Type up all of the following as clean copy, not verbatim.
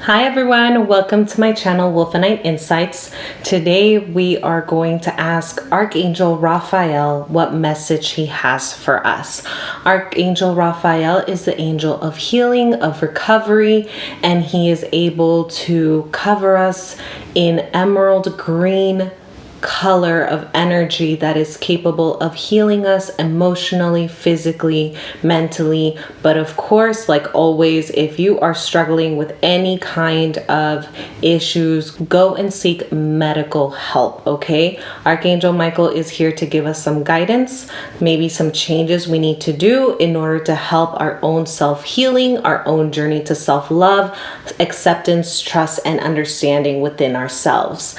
Hi everyone, welcome to my channel Wolfenite Insights. Today we are going to ask Archangel Raphael what message he has for us. Archangel Raphael is the angel of healing, of recovery, and he is able to cover us in emerald green color of energy that is capable of healing us emotionally, physically, mentally. But of course, like always, if you are struggling with any kind of issues, go and seek medical help, okay? Archangel Michael is here to give us some guidance, maybe some changes we need to do in order to help our own self-healing, our own journey to self-love, acceptance, trust, and understanding within ourselves.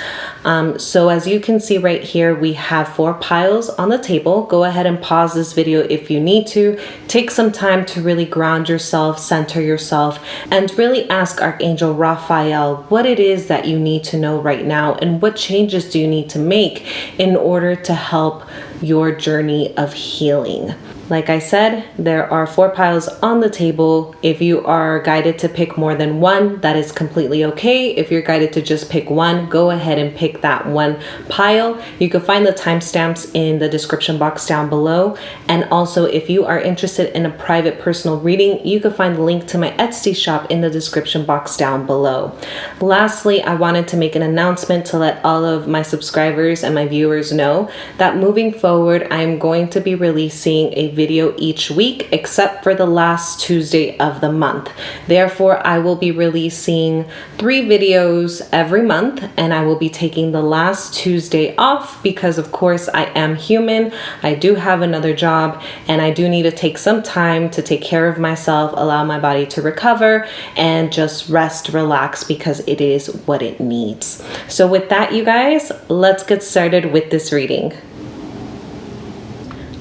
So as you can see right here, we have 4 piles on the table. Go ahead and pause this video if you need to. Take some time to really ground yourself, center yourself, and really ask Archangel Raphael what it is that you need to know right now and what changes do you need to make in order to help your journey of healing. Like I said, there are 4 piles on the table. If you are guided to pick more than one, that is completely okay. If you're guided to just pick one, go ahead and pick that one pile. You can find the timestamps in the description box down below. And also, if you are interested in a private personal reading, you can find the link to my Etsy shop in the description box down below. Lastly, I wanted to make an announcement to let all of my subscribers and my viewers know that moving forward, I'm going to be releasing a video each week except for the last Tuesday of the month. Therefore, I will be releasing 3 videos every month, and I will be taking the last Tuesday off because of course I am human. I do have another job and I do need to take some time to take care of myself, allow my body to recover, and just rest, relax, because it is what it needs. So with that, you guys, let's get started with this reading.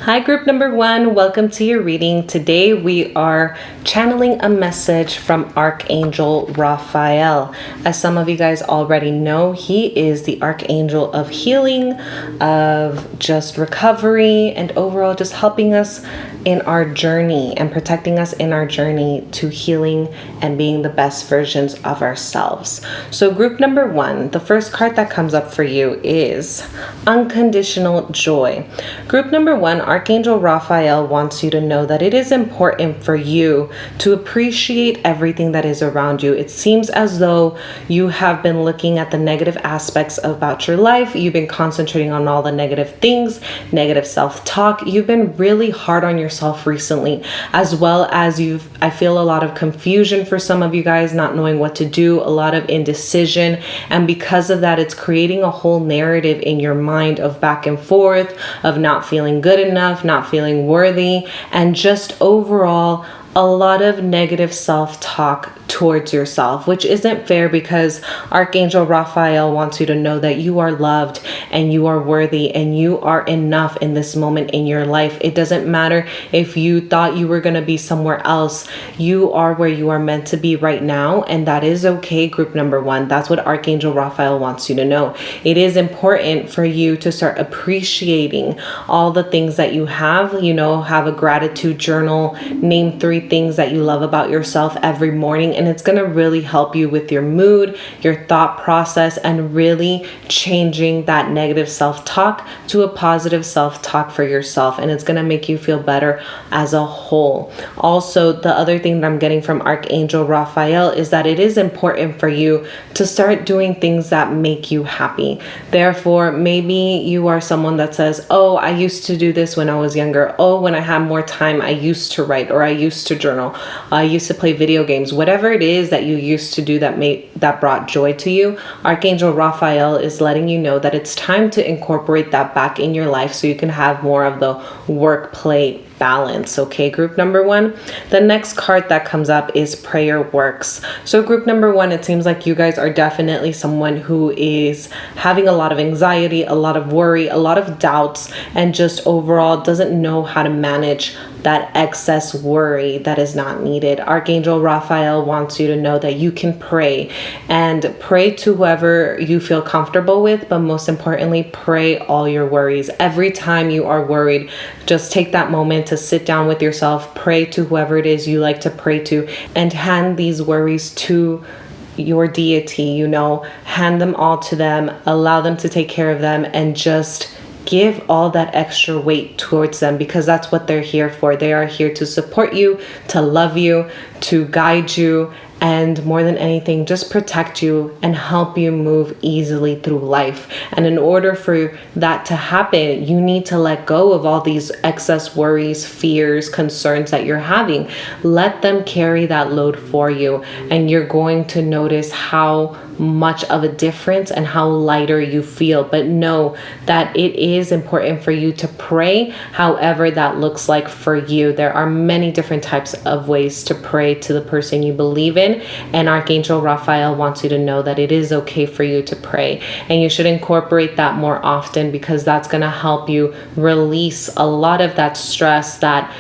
Hi group number 1, welcome to your reading. Today we are channeling a message from Archangel Raphael. As some of you guys already know, he is the Archangel of healing, of just recovery, and overall just helping us in our journey and protecting us in our journey to healing and being the best versions of ourselves. So group number 1, the first card that comes up for you is unconditional joy. Group number 1, Archangel Raphael wants you to know that it is important for you to appreciate everything that is around you. It seems as though you have been looking at the negative aspects about your life. You've been concentrating on all the negative things, negative self-talk. You've been really hard on yourself recently, as well as I feel a lot of confusion for some of you guys, not knowing what to do, a lot of indecision. And because of that, it's creating a whole narrative in your mind of back and forth, of not feeling good enough, not feeling worthy, and just overall a lot of negative self-talk towards yourself, which isn't fair because Archangel Raphael wants you to know that you are loved and you are worthy and you are enough in this moment in your life. It doesn't matter if you thought you were going to be somewhere else. You are where you are meant to be right now, and that is okay, group number 1. That's what Archangel Raphael wants you to know. It is important for you to start appreciating all the things that you have. You know, have a gratitude journal, name 3 things that you love about yourself every morning, and it's going to really help you with your mood, your thought process, and really changing that negative self-talk to a positive self-talk for yourself, and it's going to make you feel better as a whole. Also, the other thing that I'm getting from Archangel Raphael is that it is important for you to start doing things that make you happy. Therefore, maybe you are someone that says, oh, I used to do this when I was younger. Oh, when I had more time, I used to write, or I used to journal. I used to play video games. Whatever it is that you used to do that brought joy to you, Archangel Raphael is letting you know that it's time to incorporate that back in your life so you can have more of the work-play balance. Okay, group number 1. The next card that comes up is prayer works. So group number 1, it seems like you guys are definitely someone who is having a lot of anxiety, a lot of worry, a lot of doubts, and just overall doesn't know how to manage that excess worry that is not needed. Archangel Raphael wants you to know that you can pray, and pray to whoever you feel comfortable with, but most importantly, pray all your worries. Every time you are worried, just take that moment to sit down with yourself, pray to whoever it is you like to pray to, and hand these worries to your deity, you know, hand them all to them, allow them to take care of them, and just give all that extra weight towards them, because that's what they're here for. They are here to support you, to love you, to guide you, and more than anything, just protect you and help you move easily through life. And in order for that to happen, you need to let go of all these excess worries, fears, concerns that you're having. Let them carry that load for you, and you're going to notice how much of a difference and how lighter you feel. But know that it is important for you to pray, however that looks like for you. There are many different types of ways to pray to the person you believe in, and Archangel Raphael wants you to know that it is okay for you to pray, and you should incorporate that more often, because that's going to help you release a lot of that stress that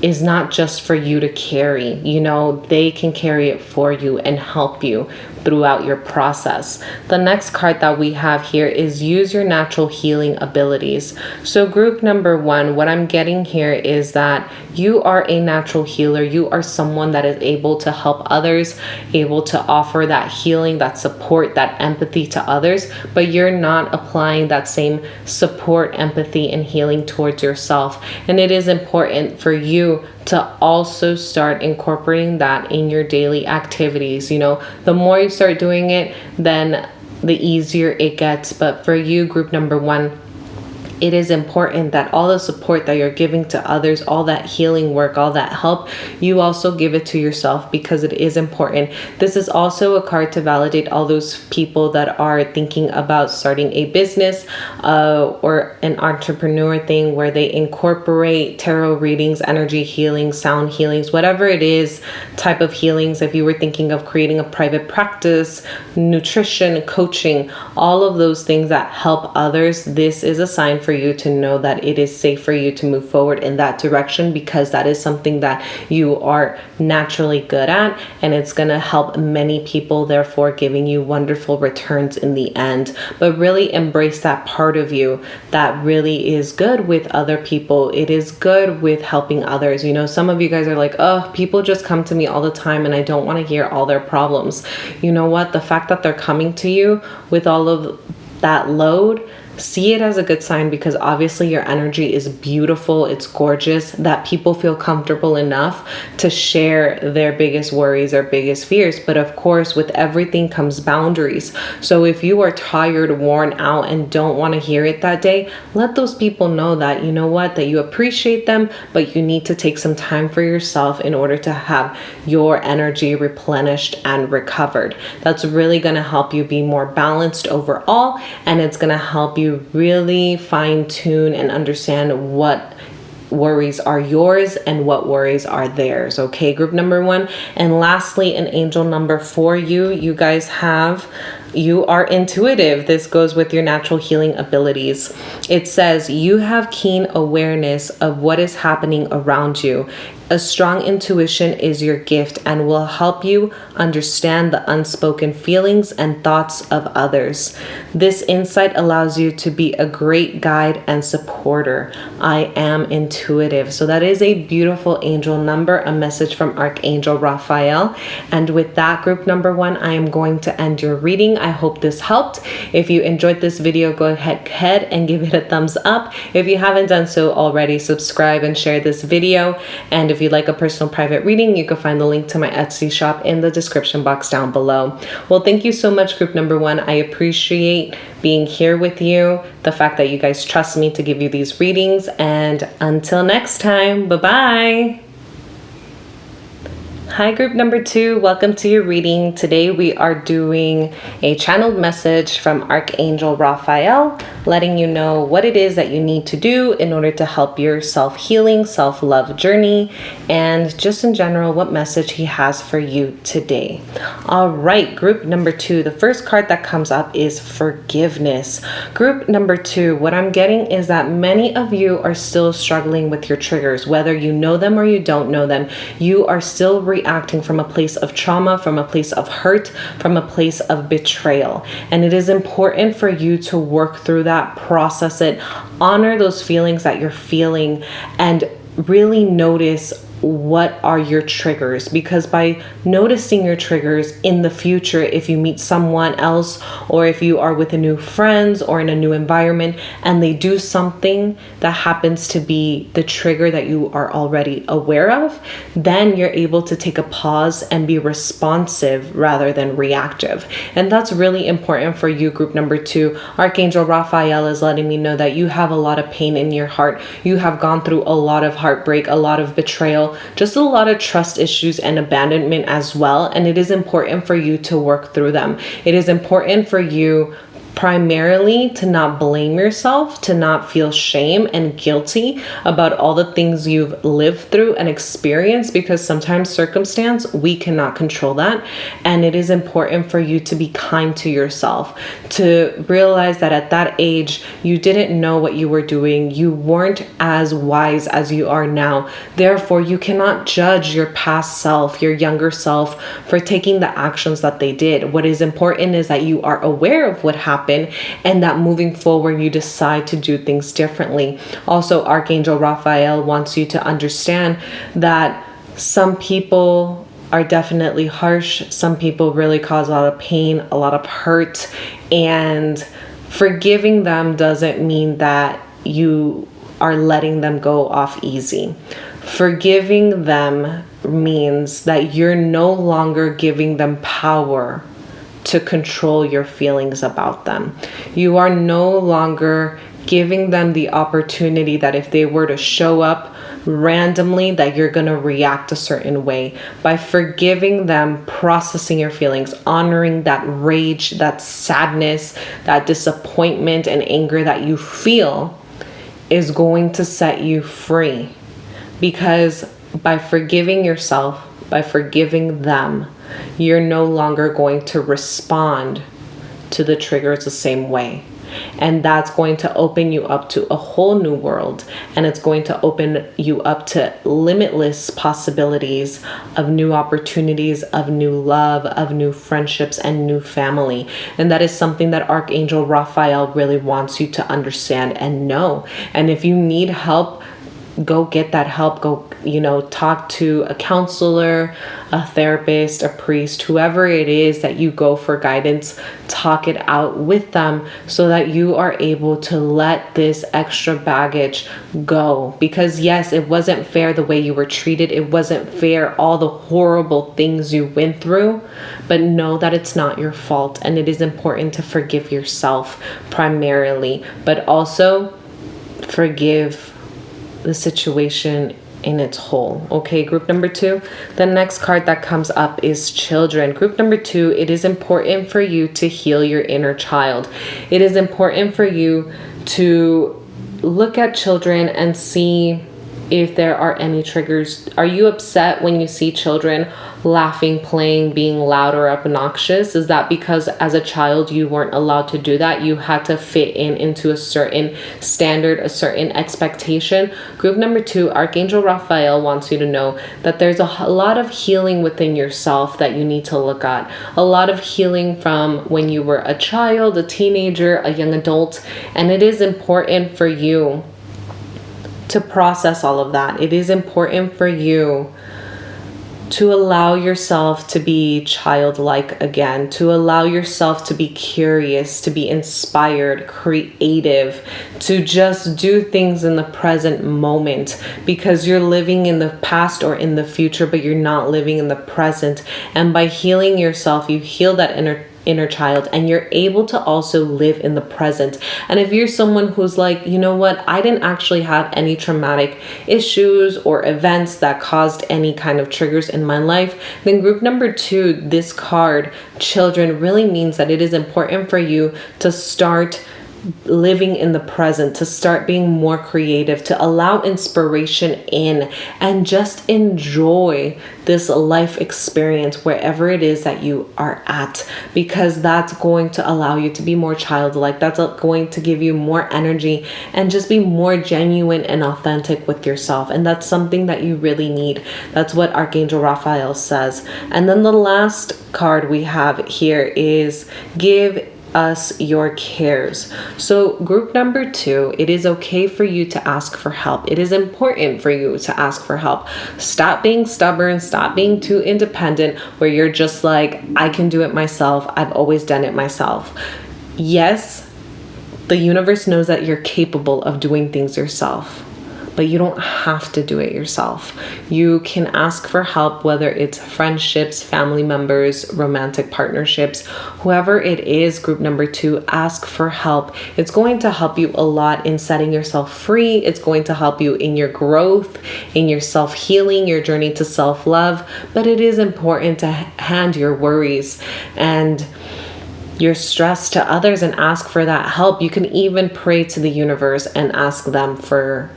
is not just for you to carry. You know, they can carry it for you and help you throughout your process. The next card that we have here is use your natural healing abilities. So group number 1, what I'm getting here is that you are a natural healer. You are someone that is able to help others, able to offer that healing, that support, that empathy to others, but you're not applying that same support, empathy, and healing towards yourself. And it is important for you to also start incorporating that in your daily activities. You know, the more you start doing it, then the easier it gets. But for you, group number 1, it is important that all the support that you're giving to others, all that healing work, all that help, you also give it to yourself, because it is important. This is also a card to validate all those people that are thinking about starting a business or an entrepreneur thing where they incorporate tarot readings, energy healing, sound healings, whatever it is, type of healings. If you were thinking of creating a private practice, nutrition, coaching, all of those things that help others, this is a sign for you to know that it is safe for you to move forward in that direction, because that is something that you are naturally good at, and it's going to help many people, therefore giving you wonderful returns in the end. But really embrace that part of you that really is good with other people. It is good with helping others. You know, some of you guys are like, oh, people just come to me all the time and I don't want to hear all their problems. You know what? The fact that they're coming to you with all of that load, see it as a good sign, because obviously your energy is beautiful, it's gorgeous, that people feel comfortable enough to share their biggest worries or biggest fears. But of course, with everything comes boundaries. So if you are tired, worn out, and don't want to hear it that day, let those people know that, you know what, that you appreciate them, but you need to take some time for yourself in order to have your energy replenished and recovered. That's really going to help you be more balanced overall, and it's going to help you really fine tune and understand what worries are yours and what worries are theirs. Okay, group number 1. And lastly, an angel number for you. You guys you are intuitive. This goes with your natural healing abilities. It says you have keen awareness of what is happening around you. A strong intuition is your gift and will help you understand the unspoken feelings and thoughts of others. This insight allows you to be a great guide and supporter. I am intuitive. So that is a beautiful angel number, a message from Archangel Raphael. And with that, group number 1, I am going to end your reading. I hope this helped. If you enjoyed this video, go ahead and give it a thumbs up. If you haven't done so already, subscribe and share this video. And if you'd like a personal private reading, you can find the link to my Etsy shop in the description box down below. Well, thank you so much, group number 1. I appreciate being here with you, the fact that you guys trust me to give you these readings. And until next time, bye-bye. Hi, group number 2. Welcome to your reading. Today we are doing a channeled message from Archangel Raphael, letting you know what it is that you need to do in order to help your self-healing, self-love journey, and just in general, what message he has for you today. All right, group number 2. The first card that comes up is forgiveness. Group number 2, what I'm getting is that many of you are still struggling with your triggers, whether you know them or you don't know them. You are still reacting from a place of trauma, from a place of hurt, from a place of betrayal. And it is important for you to work through that, process it, honor those feelings that you're feeling, and really notice what are your triggers, because by noticing your triggers in the future, if you meet someone else or if you are with a new friends or in a new environment and they do something that happens to be the trigger that you are already aware of, then you're able to take a pause and be responsive rather than reactive. And that's really important for you, group number 2. Archangel Raphael is letting me know that you have a lot of pain in your heart. You have gone through a lot of heartbreak, a lot of betrayal, just a lot of trust issues and abandonment as well. And it is important for you to work through them. It is important for you primarily to not blame yourself, to not feel shame and guilty about all the things you've lived through and experienced, because sometimes circumstance, we cannot control that. And it is important for you to be kind to yourself, to realize that at that age, you didn't know what you were doing. You weren't as wise as you are now. Therefore, you cannot judge your past self, your younger self, for taking the actions that they did. What is important is that you are aware of what happened, and that moving forward you decide to do things differently. Also, Archangel Raphael wants you to understand that some people are definitely harsh. Some people really cause a lot of pain, a lot of hurt, and forgiving them doesn't mean that you are letting them go off easy. Forgiving them means that you're no longer giving them power to control your feelings about them. You are no longer giving them the opportunity that if they were to show up randomly, that you're going to react a certain way. By forgiving them, processing your feelings, honoring that rage, that sadness, that disappointment and anger that you feel is going to set you free. Because by forgiving yourself, by forgiving them, you're no longer going to respond to the triggers the same way. And that's going to open you up to a whole new world. And it's going to open you up to limitless possibilities of new opportunities, of new love, of new friendships, and new family. And that is something that Archangel Raphael really wants you to understand and know. And if you need help, go get that help. Go, talk to a counselor, a therapist, a priest, whoever it is that you go for guidance. Talk it out with them so that you are able to let this extra baggage go. Because yes, it wasn't fair the way you were treated. It wasn't fair all the horrible things you went through. But know that it's not your fault. And it is important to forgive yourself primarily, but also forgive the situation in its whole. Okay, group number 2. The next card that comes up is children. Group number 2, it is important for you to heal your inner child. It is important for you to look at children and see if there are any triggers. Are you upset when you see children laughing, playing, being loud or obnoxious? Is that because as a child you weren't allowed to do that? You had to fit into a certain standard, a certain expectation? Group number 2, Archangel Raphael wants you to know that there's a lot of healing within yourself that you need to look at. A lot of healing from when you were a child, a teenager, a young adult. And it is important for you to process all of that. It is important for you to allow yourself to be childlike again, to allow yourself to be curious, to be inspired, creative, to just do things in the present moment, because you're living in the past or in the future, but you're not living in the present. And by healing yourself, you heal that inner child, and you're able to also live in the present. And if you're someone who's like, you know what, I didn't actually have any traumatic issues or events that caused any kind of triggers in my life, then group number 2, this card, children, really means that it is important for you to start living in the present, to start being more creative, to allow inspiration in, and just enjoy this life experience wherever it is that you are at, because that's going to allow you to be more childlike. That's going to give you more energy and just be more genuine and authentic with yourself. And that's something that you really need. That's what Archangel Raphael says. And then the last card we have here is give us your cares. So group number 2, it is okay for you to ask for help. It is important for you to ask for help. Stop being stubborn, stop being too independent where you're just like, I can do it myself. I've always done it myself. Yes, the universe knows that you're capable of doing things yourself, but you don't have to do it yourself. You can ask for help, whether it's friendships, family members, romantic partnerships, whoever it is. Group number 2, ask for help. It's going to help you a lot in setting yourself free. It's going to help you in your growth, in your self-healing, your journey to self-love. But it is important to hand your worries and your stress to others and ask for that help. You can even pray to the universe and ask them for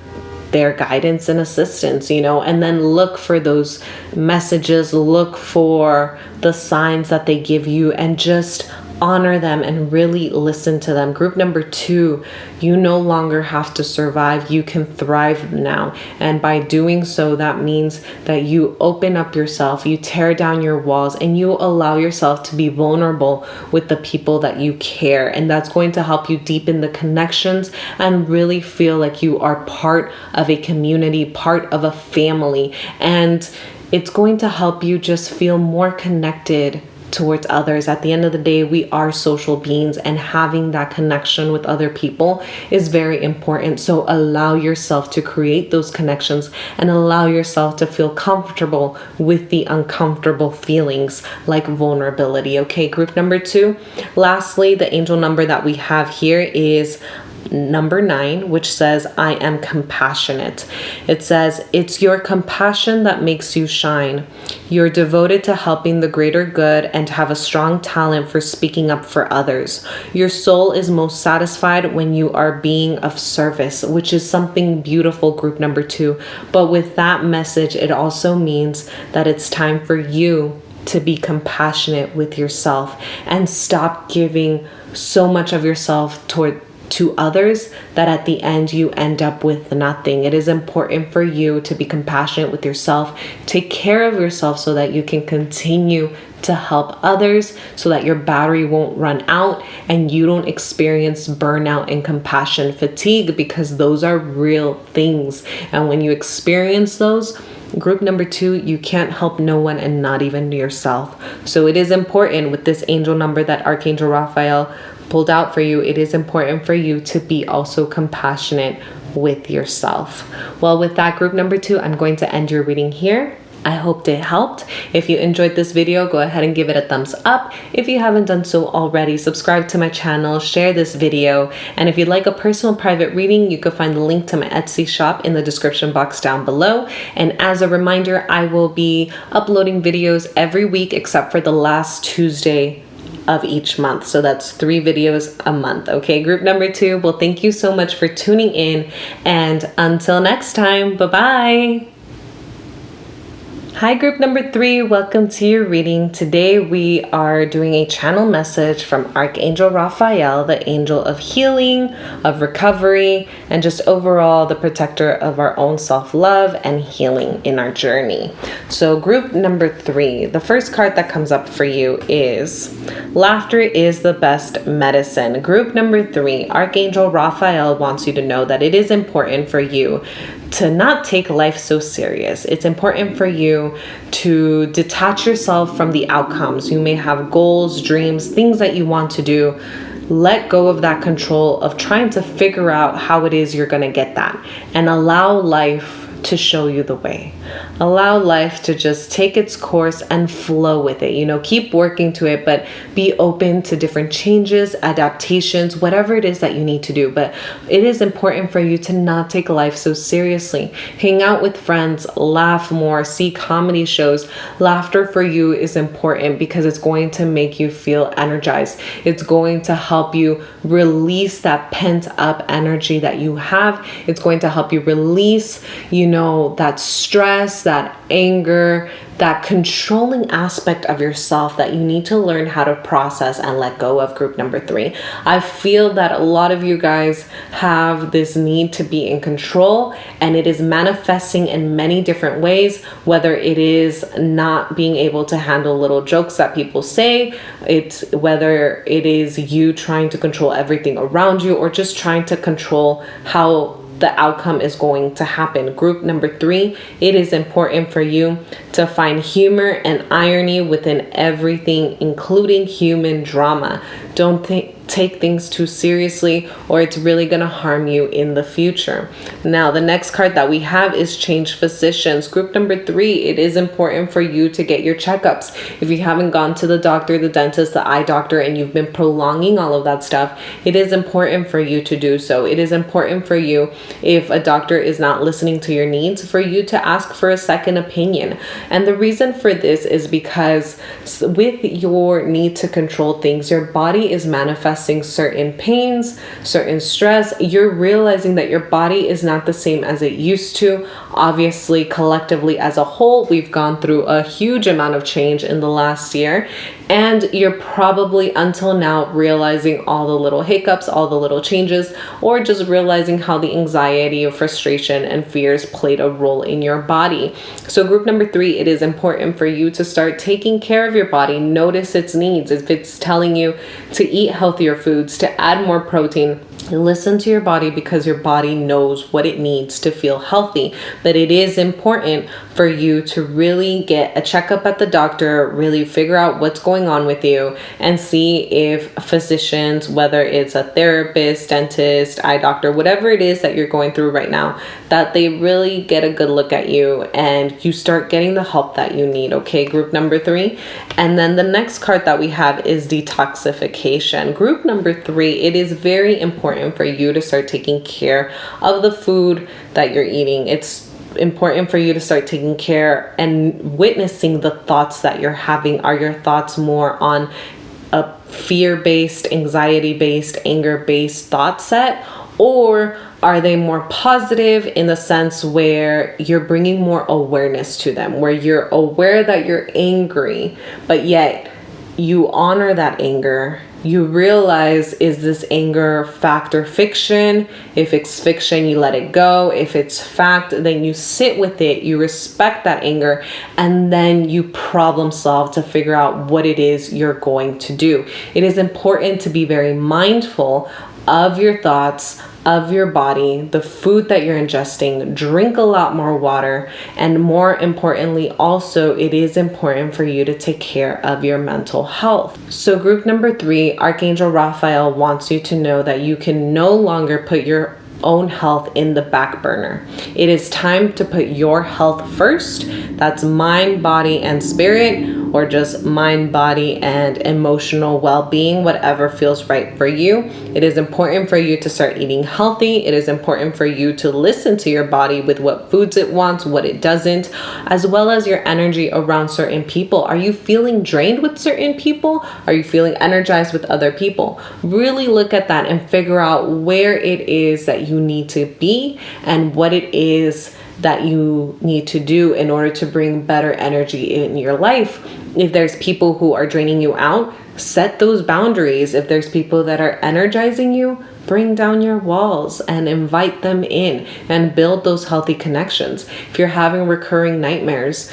their guidance and assistance, and then look for those messages, look for the signs that they give you, and just honor them and really listen to them. Group number 2, you no longer have to survive. You can thrive now. And by doing so, that means that you open up yourself, you tear down your walls, and you allow yourself to be vulnerable with the people that you care. And that's going to help you deepen the connections and really feel like you are part of a community, part of a family. And it's going to help you just feel more connected towards others. At the end of the day, we are social beings, and having that connection with other people is very important. So allow yourself to create those connections and allow yourself to feel comfortable with the uncomfortable feelings like vulnerability. Okay, group number 2. Lastly, the angel number that we have here is number 9, which says, I am compassionate. It says, it's your compassion that makes you shine. You're devoted to helping the greater good and have a strong talent for speaking up for others. Your soul is most satisfied when you are being of service, which is something beautiful, group number 2. But with that message, it also means that it's time for you to be compassionate with yourself and stop giving so much of yourself to others that at the end you end up with nothing. It is important for you to be compassionate with yourself, take care of yourself so that you can continue to help others, so that your battery won't run out and you don't experience burnout and compassion fatigue, because those are real things. And when you experience those, group number 2, you can't help no one, and not even yourself. So it is important with this angel number that Archangel Raphael pulled out for you. It is important for you to be also compassionate with yourself. Well, with that, group number 2, I'm going to end your reading here. I hope it helped. If you enjoyed this video, go ahead and give it a thumbs up. If you haven't done so already, subscribe to my channel, share this video, and if you'd like a personal private reading, you can find the link to my Etsy shop in the description box down below. And as a reminder, I will be uploading videos every week except for the last Tuesday of each month. So that's 3 videos a month. Okay, group number 2. Well, thank you so much for tuning in, and until next time, bye-bye. Hi, group number 3. Welcome to your reading. Today we are doing a channel message from Archangel Raphael, the angel of healing, of recovery, and just overall the protector of our own self-love and healing in our journey. So group number 3, the first card that comes up for you is laughter is the best medicine. Group number 3, Archangel Raphael wants you to know that it is important for you to not take life so serious. It's important for you to detach yourself from the outcomes. You may have goals, dreams, things that you want to do. Let go of that control of trying to figure out how it is you're going to get that, and allow life to show you the way. Allow life to just take its course and flow with it. Keep working to it, but be open to different changes, adaptations, whatever it is that you need to do. But it is important for you to not take life so seriously. Hang out with friends, laugh more, see comedy shows. Laughter for you is important because it's going to make you feel energized. It's going to help you release that pent up energy that you have. It's going to help you release, that stress, that anger, that controlling aspect of yourself that you need to learn how to process and let go of, group number 3. I feel that a lot of you guys have this need to be in control, and it is manifesting in many different ways, whether it is not being able to handle little jokes that people say, it's whether it is you trying to control everything around you, or just trying to control how the outcome is going to happen. Group number 3, it is important for you to find humor and irony within everything, including human drama. Don't take things too seriously, or it's really going to harm you in the future. Now, the next card that we have is change physicians. Group number 3, it is important for you to get your checkups. If you haven't gone to the doctor, the dentist, the eye doctor, and you've been prolonging all of that stuff, it is important for you to do so. It is important for you, if a doctor is not listening to your needs, for you to ask for a second opinion. And the reason for this is because with your need to control things, your body is manifesting certain pains, certain stress. You're realizing that your body is not the same as it used to. Obviously, collectively as a whole, we've gone through a huge amount of change in the last year. And you're probably until now realizing all the little hiccups, all the little changes, or just realizing how the anxiety, frustration, and fears played a role in your body. So group number 3, it is important for you to start taking care of your body. Notice its needs. If it's telling you to eat healthier foods, to add more protein, listen to your body, because your body knows what it needs to feel healthy. But it is important for you to really get a checkup at the doctor, really figure out what's going on with you, and see if physicians, whether it's a therapist, dentist, eye doctor, whatever it is that you're going through right now, that they really get a good look at you and you start getting the help that you need. Okay, group number 3. And then the next card that we have is detoxification. Group number 3, it is very important for you to start taking care of the food that you're eating. It's important for you to start taking care and witnessing the thoughts that you're having. Are your thoughts more on a fear-based, anxiety-based, anger-based thought set, or are they more positive in the sense where you're bringing more awareness to them, where you're aware that you're angry, but yet you honor that anger? You realize, is this anger fact or fiction? If it's fiction, you let it go. If it's fact, then you sit with it, you respect that anger, and then you problem solve to figure out what it is you're going to do. It is important to be very mindful of your thoughts, of your body, the food that you're ingesting. Drink a lot more water, and more importantly, also, it is important for you to take care of your mental health. So group number 3, Archangel Raphael wants you to know that you can no longer put your own health in the back burner. It is time to put your health first. That's mind, body, and spirit, or just mind, body, and emotional well-being, whatever feels right for you. It is important for you to start eating healthy. It is important for you to listen to your body with what foods it wants, what it doesn't, as well as your energy around certain people. Are you feeling drained with certain people? Are you feeling energized with other people? Really look at that and figure out where it is that you need to be and what it is that you need to do in order to bring better energy in your life. If there's people who are draining you out, set those boundaries. If there's people that are energizing you, bring down your walls and invite them in and build those healthy connections. If you're having recurring nightmares,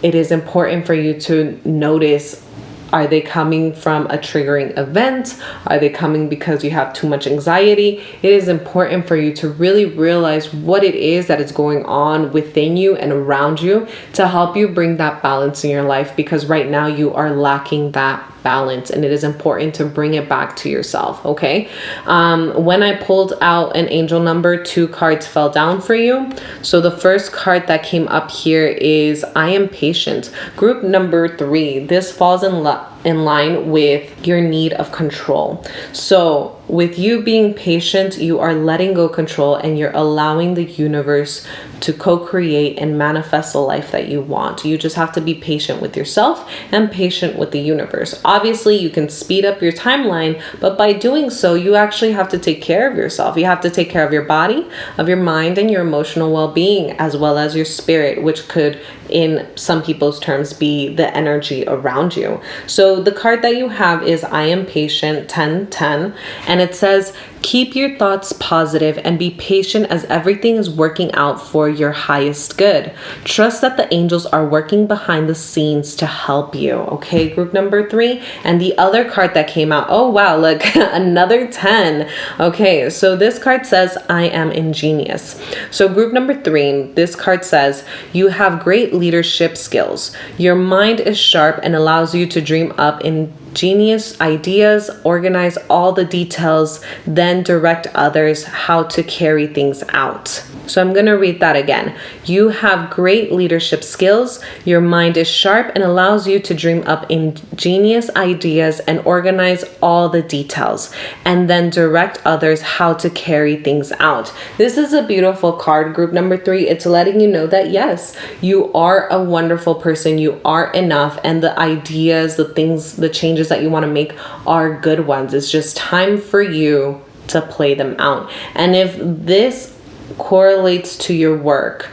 it is important for you to notice, are they coming from a triggering event? Are they coming because you have too much anxiety? It is important for you to really realize what it is that is going on within you and around you to help you bring that balance in your life, because right now you are lacking that balance, and it is important to bring it back to yourself. Okay. When I pulled out an angel number, 2 cards fell down for you. So the first card that came up here is I am patient. Group number 3, this falls in in line with your need of control. So with you being patient, you are letting go control and you're allowing the universe to co-create and manifest the life that you want. You just have to be patient with yourself and patient with the universe. Obviously, you can speed up your timeline, but by doing so, you actually have to take care of yourself. You have to take care of your body, of your mind, and your emotional well-being, as well as your spirit, which could, in some people's terms, be the energy around you. So the card that you have is I am patient 1010, and it says, keep your thoughts positive and be patient as everything is working out for your highest good. Trust that the angels are working behind the scenes to help you. Okay, group number 3. And the other card that came out, oh wow, look, another 10. Okay, so this card says, I am ingenious. So group number 3, this card says, you have great leadership skills. Your mind is sharp and allows you to dream up ingenious ideas, organize all the details, then direct others how to carry things out. So I'm going to read that again. You have great leadership skills. Your mind is sharp and allows you to dream up ingenious ideas and organize all the details, and then direct others how to carry things out. This is a beautiful card, group number 3. It's letting you know that yes, you are a wonderful person. You are enough, and the ideas, the things, the changes that you want to make are good ones. It's just time for you to play them out. And if this correlates to your work,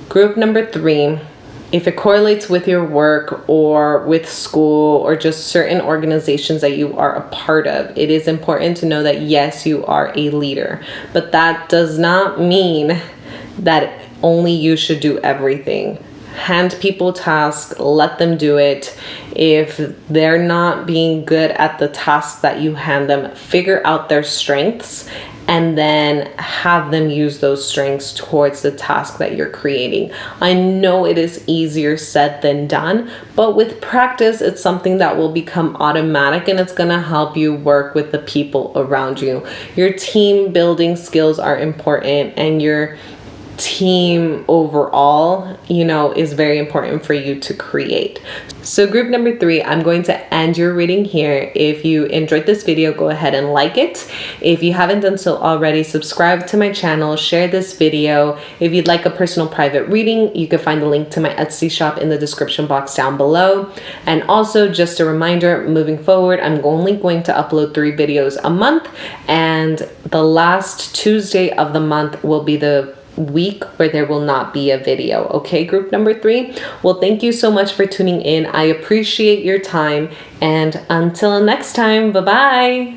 group number 3, if it correlates with your work or with school or just certain organizations that you are a part of, it is important to know that yes, you are a leader, but that does not mean that only you should do everything. Hand people tasks, let them do it. If they're not being good at the task that you hand them, figure out their strengths and then have them use those strengths towards the task that you're creating. I know it is easier said than done, but with practice, it's something that will become automatic and it's gonna help you work with the people around you. Your team building skills are important, and your team overall, is very important for you to create. So group number 3, I'm going to end your reading here. If you enjoyed this video, go ahead and like it. If you haven't done so already, subscribe to my channel, share this video. If you'd like a personal private reading, you can find the link to my Etsy shop in the description box down below. And also just a reminder, moving forward, I'm only going to upload 3 videos a month, and the last Tuesday of the month will be the week where there will not be a video. Okay, group number 3. Well, thank you so much for tuning in. I appreciate your time, and until next time, bye-bye.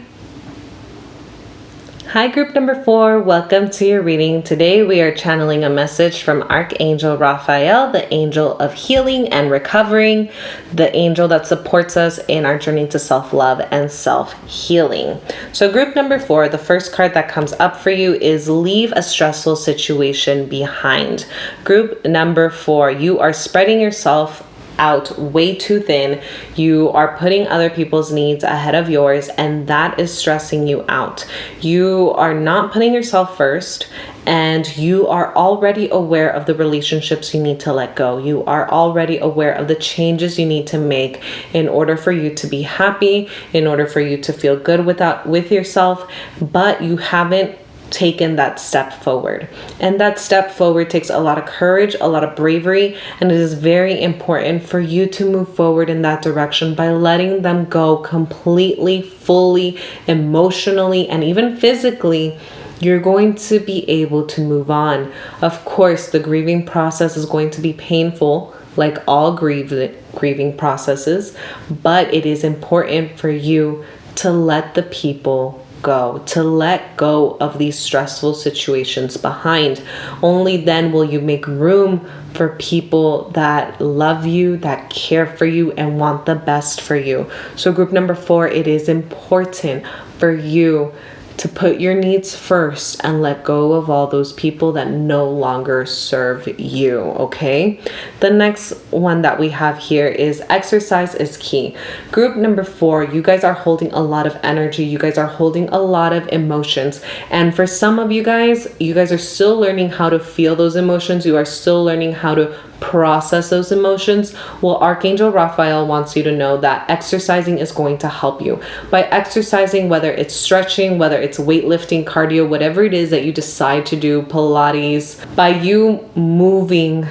Hi, group number 4. Welcome to your reading. Today we are channeling a message from Archangel Raphael, the angel of healing and recovering, the angel that supports us in our journey to self-love and self-healing. So group number 4, the first card that comes up for you is leave a stressful situation behind. Group number 4, you are spreading yourself out way too thin. You are putting other people's needs ahead of yours, and that is stressing you out. You are not putting yourself first, and you are already aware of the relationships you need to let go. You are already aware of the changes you need to make in order for you to be happy, in order for you to feel good with yourself, but you haven't taken that step forward. And that step forward takes a lot of courage, a lot of bravery, and it is very important for you to move forward in that direction by letting them go completely, fully, emotionally, and even physically. You're going to be able to move on. Of course, the grieving process is going to be painful, like all grieving processes, but it is important for you to let the people go, to let go of these stressful situations behind. Only then will you make room for people that love you, that care for you, and want the best for you. So group number 4, it is important for you to put your needs first and let go of all those people that no longer serve you, okay? The next one that we have here is exercise is key. Group number 4, you guys are holding a lot of energy. You guys are holding a lot of emotions. And for some of you guys are still learning how to feel those emotions. You are still learning how to process those emotions. Well, Archangel Raphael wants you to know that exercising is going to help you. By exercising, whether it's stretching, whether it's weightlifting, cardio, whatever it is that you decide to do, Pilates, by you moving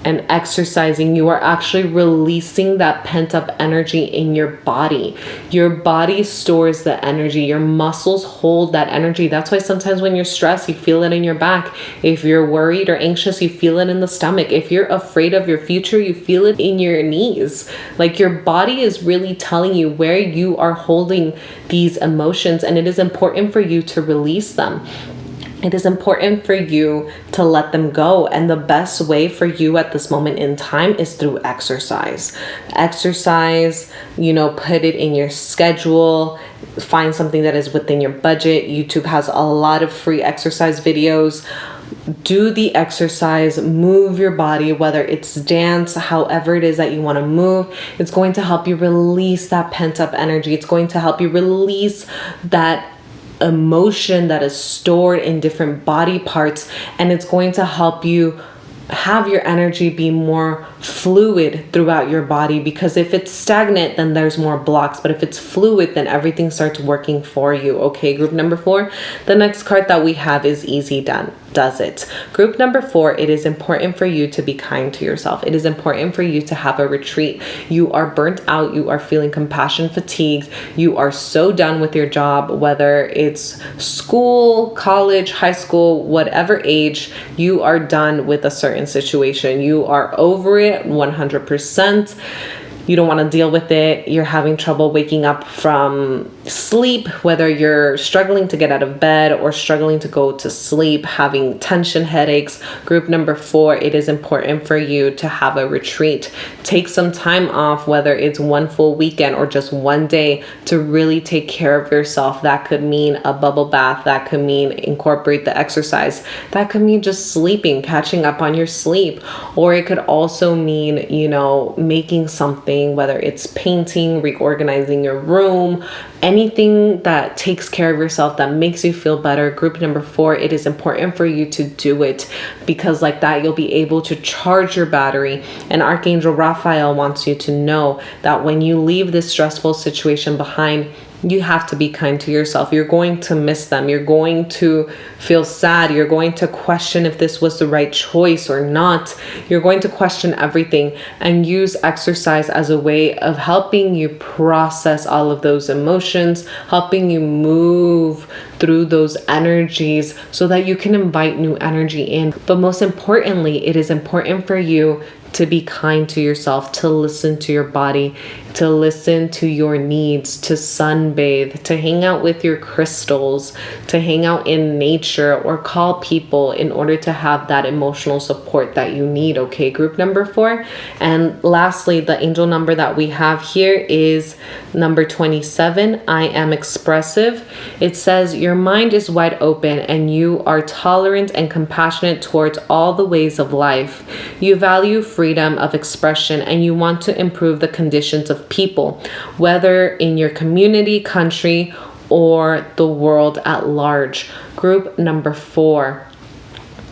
and exercising, you are actually releasing that pent-up energy in your body. Your body stores the energy. Your muscles hold that energy. That's why sometimes when you're stressed, you feel it in your back. If you're worried or anxious, you feel it in the stomach. If you're afraid of your future, you feel it in your knees. Like, your body is really telling you where you are holding these emotions, and it is important for you to release them. It is important for you to let them go. And the best way for you at this moment in time is through exercise. Exercise, put it in your schedule. Find something that is within your budget. YouTube has a lot of free exercise videos. Do the exercise, move your body, whether it's dance, however it is that you want to move. It's going to help you release that pent up energy. It's going to help you release that emotion that is stored in different body parts, and it's going to help you have your energy be more fluid throughout your body, because if it's stagnant, then there's more blocks, but if it's fluid, then everything starts working for you. Okay, group number 4, the next card that we have is easy does it. Group number 4, it is important for you to be kind to yourself. It is important for you to have a retreat. You are burnt out. You are feeling compassion fatigue. You are so done with your job, whether it's school, college, high school, whatever age, you are done with a certain situation. You are over it 100%. You don't want to deal with it. You're having trouble waking up from sleep, whether you're struggling to get out of bed or struggling to go to sleep, having tension headaches. Group number 4, it is important for you to have a retreat. Take some time off, whether it's one full weekend or just one day, to really take care of yourself. That could mean a bubble bath. That could mean incorporate the exercise. That could mean just sleeping, catching up on your sleep. Or it could also mean, making something, whether it's painting, reorganizing your room, anything that takes care of yourself, that makes you feel better. Group number 4, it is important for you to do it, because like that, you'll be able to charge your battery. And Archangel Raphael wants you to know that when you leave this stressful situation behind, you have to be kind to yourself. You're going to miss them. You're going to feel sad. You're going to question if this was the right choice or not. You're going to question everything, and use exercise as a way of helping you process all of those emotions, helping you move through those energies so that you can invite new energy in. But most importantly, it is important for you to be kind to yourself, to listen to your body, to listen to your needs, to sunbathe, to hang out with your crystals, to hang out in nature, or call people in order to have that emotional support that you need. Okay, group number 4. And lastly, the angel number that we have here is number 27. I am expressive. It says your mind is wide open and you are tolerant and compassionate towards all the ways of life. You value freedom of expression and you want to improve the conditions of people, whether in your community, country, or the world at large. Group number 4.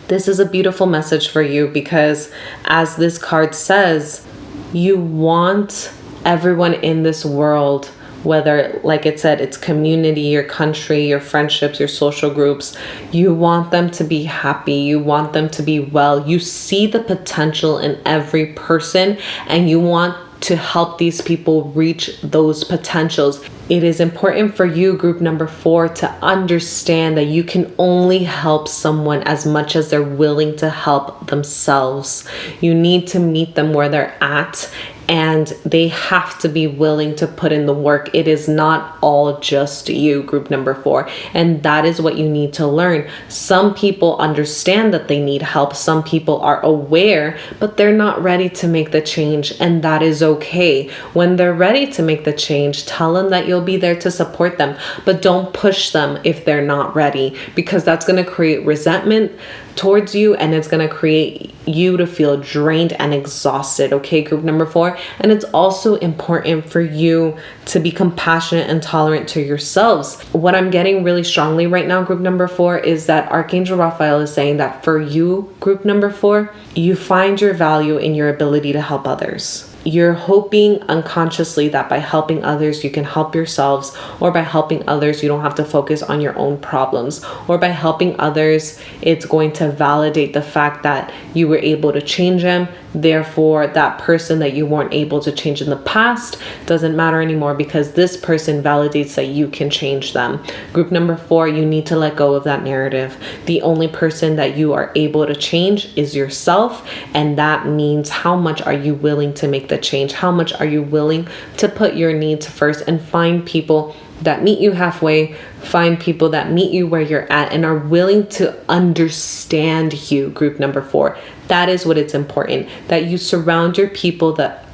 This is a beautiful message for you, because as this card says, you want everyone in this world, whether, like it said, it's community, your country, your friendships, your social groups, you want them to be happy. You want them to be well. You see the potential in every person and you want to help these people reach those potentials. It is important for you, group number 4, to understand that you can only help someone as much as they're willing to help themselves. You need to meet them where they're at and they have to be willing to put in the work. It is not all just you, group number 4. And that is what you need to learn. Some people understand that they need help. Some people are aware, but they're not ready to make the change. And that is okay. When they're ready to make the change, tell them that you'll be there to support them, but don't push them if they're not ready, because that's going to create resentment towards you, and it's going to create you to feel drained and exhausted. Okay, group number 4. And it's also important for you to be compassionate and tolerant to yourselves. What I'm getting really strongly right now, group number 4, is that Archangel Raphael is saying that for you, group number 4, you find your value in your ability to help others. You're hoping unconsciously that by helping others, you can help yourselves, or by helping others, you don't have to focus on your own problems, or by helping others, it's going to validate the fact that you were able to change them. Therefore, that person that you weren't able to change in the past doesn't matter anymore, because this person validates that you can change them. Group number 4, you need to let go of that narrative. The only person that you are able to change is yourself, and that means how much are you willing to make the change? How much are you willing to put your needs first and find people that meet you halfway, find people that meet you where you're at and are willing to understand you, group number 4. That is what it's important, that you surround your people, that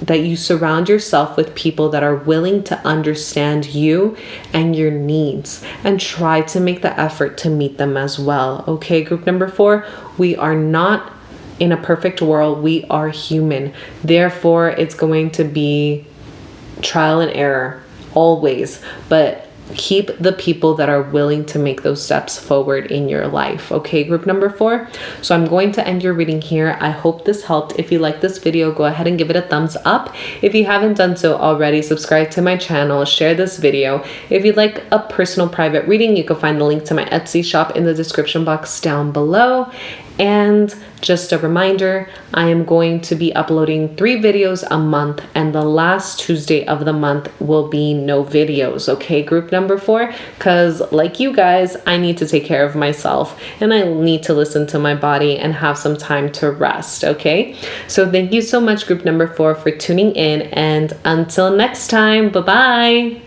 you surround yourself with people that are willing to understand you and your needs, and try to make the effort to meet them as well. Okay, group number 4, we are not in a perfect world. We are human. Therefore, it's going to be trial and error always, but keep the people that are willing to make those steps forward in your life. Okay, group number 4. So I'm going to end your reading here. I hope this helped. If you like this video, go ahead and give it a thumbs up. If you haven't done so already, subscribe to my channel, share this video. If you'd like a personal private reading, you can find the link to my Etsy shop in the description box down below. And just a reminder, I am going to be uploading 3 videos a month, and the last Tuesday of the month will be no videos. Okay, group number 4, because like you guys, I need to take care of myself, and I need to listen to my body and have some time to rest. Okay, so thank you so much, group number 4, for tuning in, and until next time, bye-bye.